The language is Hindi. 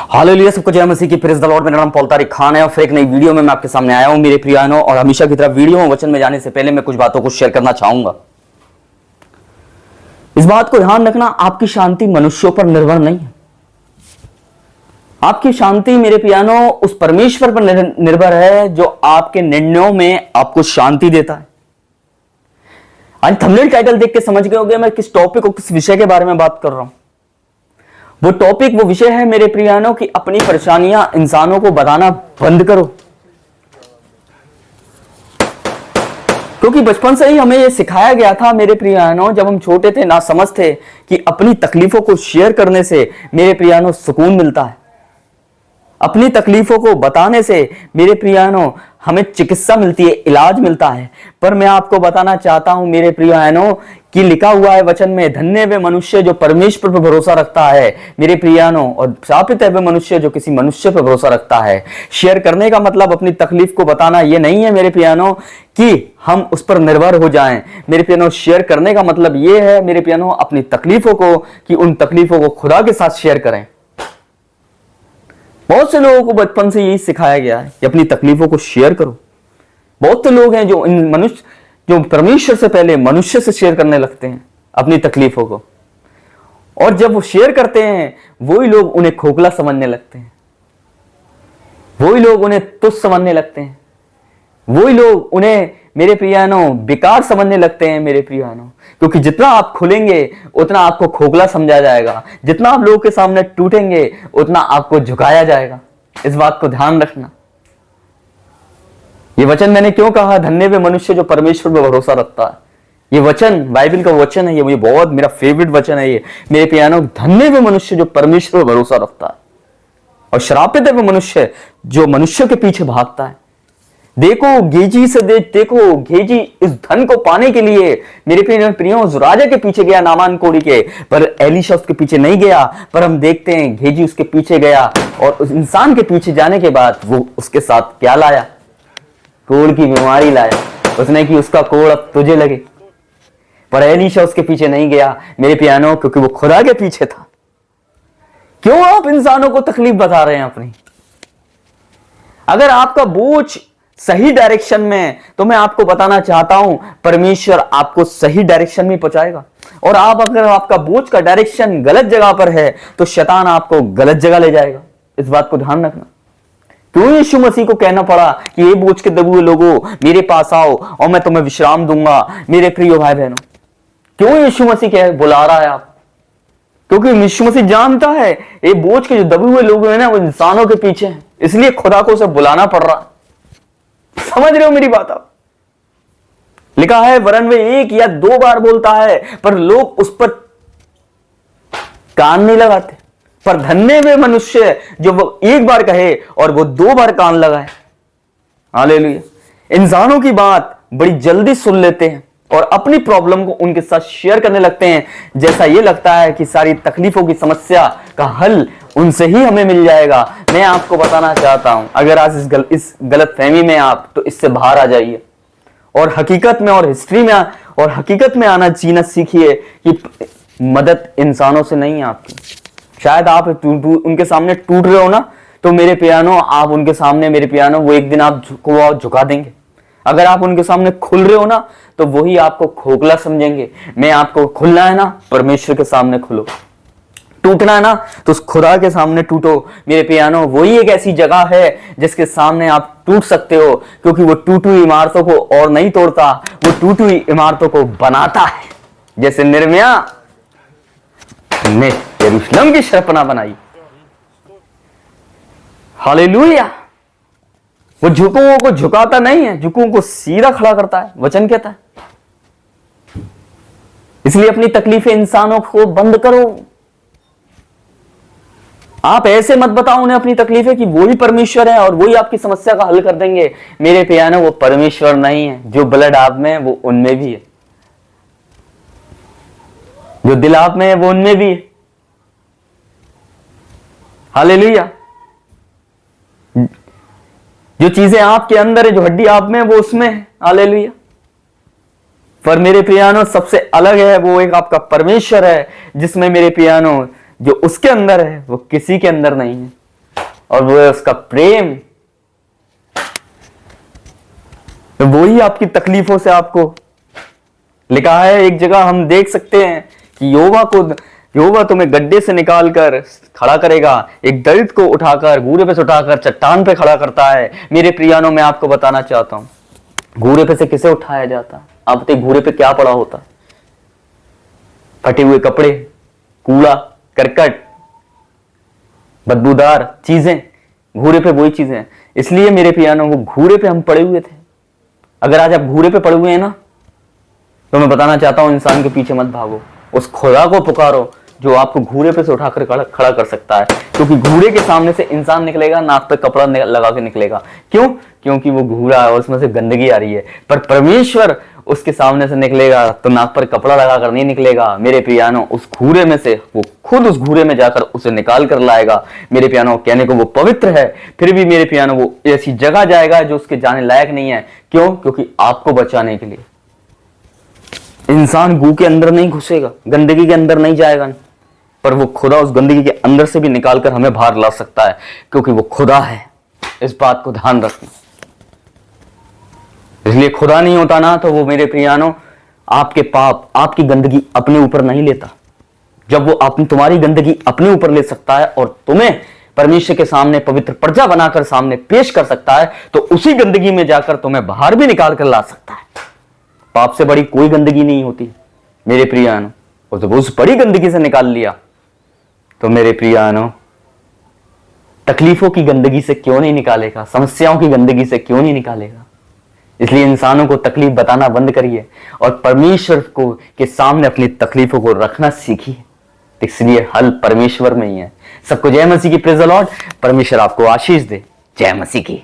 हालेलुया, सबको जय मसीह की। Praise the Lord. मेरा नाम पॉल तारिक खान है और फिर एक नई वीडियो में मैं आपके सामने आया हूं मेरे प्रियानो। और हमेशा की तरह वीडियो में वचन में जाने से पहले मैं कुछ बातों को शेयर करना चाहूंगा। इस बात को ध्यान रखना, आपकी शांति मनुष्यों पर निर्भर नहीं है। आपकी शांति मेरे प्रियानो उस परमेश्वर पर निर्भर है जो आपके निर्णयों में आपको शांति देता है। आज थंबनेल टाइटल देख के समझ गए होंगे मैं किस टॉपिक और किस विषय के बारे में बात कर रहा हूं। वो टॉपिक, वो विषय है मेरे प्रियानो कि अपनी परेशानियां इंसानों को बताना बंद करो। क्योंकि बचपन से ही हमें यह सिखाया गया था मेरे प्रियानो, जब हम छोटे थे ना समझ थे, कि अपनी तकलीफों को शेयर करने से मेरे प्रियानो सुकून मिलता है। अपनी तकलीफों को बताने से मेरे प्रियानो हमें चिकित्सा मिलती है, इलाज मिलता है। पर मैं आपको बताना चाहता हूं मेरे प्रियानो कि लिखा हुआ है वचन में, धन्य वे मनुष्य जो परमेश्वर पर भरोसा रखता है मेरे प्रियानो, और शापित है वे मनुष्य जो किसी मनुष्य पर भरोसा रखता है। शेयर करने का मतलब अपनी तकलीफ को बताना ये नहीं है मेरे प्रियानो कि हम उस पर निर्भर हो जाएं। मेरे प्रियानो, शेयर करने का मतलब ये है मेरे प्रियानो अपनी तकलीफों को, कि उन तकलीफों को खुदा के साथ शेयर करें। बहुत से लोगों को बचपन से यही सिखाया गया है कि अपनी तकलीफों को शेयर करो। बहुत से लोग हैं जो परमेश्वर से पहले मनुष्य से शेयर करने लगते हैं अपनी तकलीफों को, और जब वो शेयर करते हैं वही लोग उन्हें खोखला समझने लगते हैं, वही लोग उन्हें तुच्छ समझने लगते हैं, वही लोग उन्हें मेरे प्रियानो बेकार समझने लगते हैं मेरे प्रियानो। क्योंकि जितना आप खुलेंगे उतना आपको खोखला समझा जाएगा, जितना आप लोगों के सामने टूटेंगे उतना आपको झुकाया जाएगा। इस बात को ध्यान रखना। ये वचन मैंने क्यों कहा, धन्य वे मनुष्य जो परमेश्वर पर भरोसा रखता है। ये वचन बाइबल का वचन है, ये मुझे बहुत मेरा फेवरेट वचन है। ये मेरे प्रियानो, धन्य वे मनुष्य जो परमेश्वर पर भरोसा रखता है, और श्रापित है वो मनुष्य जो मनुष्य के पीछे भागता है। देखो गेजी से देखो गेजी इस धन को पाने के लिए मेरे प्रियो उस राजा के पीछे गया नामान कोड़ी के, पर एलीशा उसके पीछे नहीं गया। पर हम देखते हैं गेजी उसके पीछे गया, और उस इंसान के पीछे जाने के बाद वो उसके साथ क्या लाया, कोढ़ की बीमारी लाया। उसने कि उसका कोढ़ अब तुझे लगे। पर एलीशा उसके पीछे नहीं गया मेरे प्रियानो, क्योंकि वो खुदा के पीछे था। क्यों आप इंसानों को तकलीफ बता रहे हैं अपनी? अगर आपका बोझ सही डायरेक्शन में, तो मैं आपको बताना चाहता हूं परमेश्वर आपको सही डायरेक्शन में पहुंचाएगा। और अगर आपका बोझ का डायरेक्शन गलत जगह पर है तो शैतान आपको गलत जगह ले जाएगा। इस बात को ध्यान रखना। क्यों यीशु मसीह को कहना पड़ा कि ये बोझ के दबे हुए लोगों मेरे पास आओ और मैं तुम्हें विश्राम दूंगा मेरे प्रिय भाई बहनों? क्यों यीशु मसीह बुला रहा है आप? क्योंकि यीशु मसीह जानता है ये बोझ के जो दबे हुए लोग हैं ना, वो इंसानों के पीछे हैं। इसलिए खुदा को उसे बुलाना पड़ रहा है। समझ रहे हो मेरी बात आप? लिखा है वरन वे 1 या 2 बार बोलता है, पर लोग उस पर कान नहीं लगाते। पर धन्य वे मनुष्य जो वो 1 बार कहे और वो 2 बार कान लगाए। हालेलुया। इंसानों की बात बड़ी जल्दी सुन लेते हैं और अपनी प्रॉब्लम को उनके साथ शेयर करने लगते हैं, जैसा ये लगता है कि सारी तकलीफों की समस्या का हल उनसे ही हमें मिल जाएगा। मैं आपको बताना चाहता हूं, अगर आज इस गलत फहमी में आप, तो इससे बाहर आ जाइए और हकीकत में और हिस्ट्री में और हकीकत में आना जीना सीखिए कि मदद इंसानों से नहीं है आपकी। शायद आप उनके सामने टूट रहे हो ना, तो मेरे प्यानो आप उनके सामने मेरे प्यानो वो एक दिन आप झुका देंगे। अगर आप उनके सामने खुल रहे हो ना, तो वही आपको खोखला समझेंगे। मैं आपको खुलना है ना, परमेश्वर के सामने खुलो। टूटना है ना, तो उस खुदा के सामने टूटो मेरे प्यानो। वही एक ऐसी जगह है जिसके सामने आप टूट सकते हो, क्योंकि वो टूटी हुई इमारतों को और नहीं तोड़ता, वो टूटी हुई इमारतों को बनाता है। जैसे निर्मिया ने यरूशलेम की शरपना बनाई। हालेलुया। वो झुकों को झुकाता नहीं है, झुकों को सीधा खड़ा करता है, वचन कहता है। इसलिए अपनी तकलीफें इंसानों को बंद करो। आप ऐसे मत बताओ उन्हें अपनी तकलीफें कि वही परमेश्वर है और वही आपकी समस्या का हल कर देंगे। मेरे प्यारे, वो परमेश्वर नहीं है। जो ब्लड आप में है वो उनमें भी है, जो दिल आप में है वो उनमें भी है। हालेलुया। जो चीजें आपके अंदर है, जो हड्डी आप में है वो उसमें है। हालेलुया। पर मेरे प्रियानो सबसे अलग है वो एक आपका परमेश्वर है, जिसमें मेरे प्रियानो जो उसके अंदर है वो किसी के अंदर नहीं है। और वो है उसका प्रेम। वही आपकी तकलीफों से आपको लिखा है। एक जगह हम देख सकते हैं कि यहोवा तुम्हें गड्ढे से निकालकर खड़ा करेगा, एक दलित को उठाकर घूरे पे से उठाकर चट्टान पे खड़ा करता है। मेरे प्रियानों, मैं आपको बताना चाहता हूं, घूरे पे से किसे उठाया जाता? आप बताइए, घूरे पे क्या पड़ा होता? फटे हुए कपड़े, कूड़ा करकट, बदबूदार चीजें। घूरे पे वही चीजें हैं। इसलिए मेरे प्रियानों, वो घूरे पे हम पड़े हुए थे। अगर आज आप घूरे पे पड़े हुए हैं ना, तो मैं बताना चाहता हूं, इंसान के पीछे मत भागो, उस खुदा को पुकारो जो आपको घूरे पे से उठाकर खड़ा कर सकता है। क्योंकि घूरे के सामने से इंसान निकलेगा, नाक पे कपड़ा लगा के निकलेगा। क्यों? क्योंकि वो घूरा है और उसमें से गंदगी आ रही है। पर परमेश्वर उसके सामने से निकलेगा तो नाक पर कपड़ा लगाकर नहीं निकलेगा। मेरे प्रियानो, उस घूरे में से वो खुद उस घूरे में जाकर उसे निकाल कर लाएगा। मेरे प्रियानो, कहने को वो पवित्र है, फिर भी मेरे प्रियानो वो ऐसी जगह जाएगा जो उसके जाने लायक नहीं है। क्यों? क्योंकि आपको बचाने के लिए। इंसान गू के अंदर नहीं घुसेगा, गंदगी के अंदर नहीं जाएगा, पर वो खुदा उस गंदगी के अंदर से भी निकालकर हमें बाहर ला सकता है, क्योंकि वो खुदा है। इस बात को ध्यान रखना। इसलिए खुदा नहीं होता ना, तो वो मेरे प्रियानो आपके पाप, आपकी गंदगी अपने ऊपर नहीं लेता। जब वो तुम्हारी गंदगी अपने ऊपर ले सकता है और तुम्हें परमेश्वर के सामने पवित्र प्रजा बनाकर सामने पेश कर सकता है, तो उसी गंदगी में जाकर तुम्हें बाहर भी निकाल कर ला सकता है। पाप से बड़ी कोई गंदगी नहीं होती मेरे प्रियानो। और जब उस बड़ी गंदगी से निकाल लिया, तो मेरे प्रियानो तकलीफों की गंदगी से क्यों नहीं निकालेगा? समस्याओं की गंदगी से क्यों नहीं निकालेगा? इसलिए इंसानों को तकलीफ बताना बंद करिए और परमेश्वर को के सामने अपनी तकलीफों को रखना सीखिए। इसलिए हल परमेश्वर में ही है। सबको जय मसीह की, प्रेज़ द लॉर्ड। परमेश्वर आपको आशीष दे। जय मसीह की।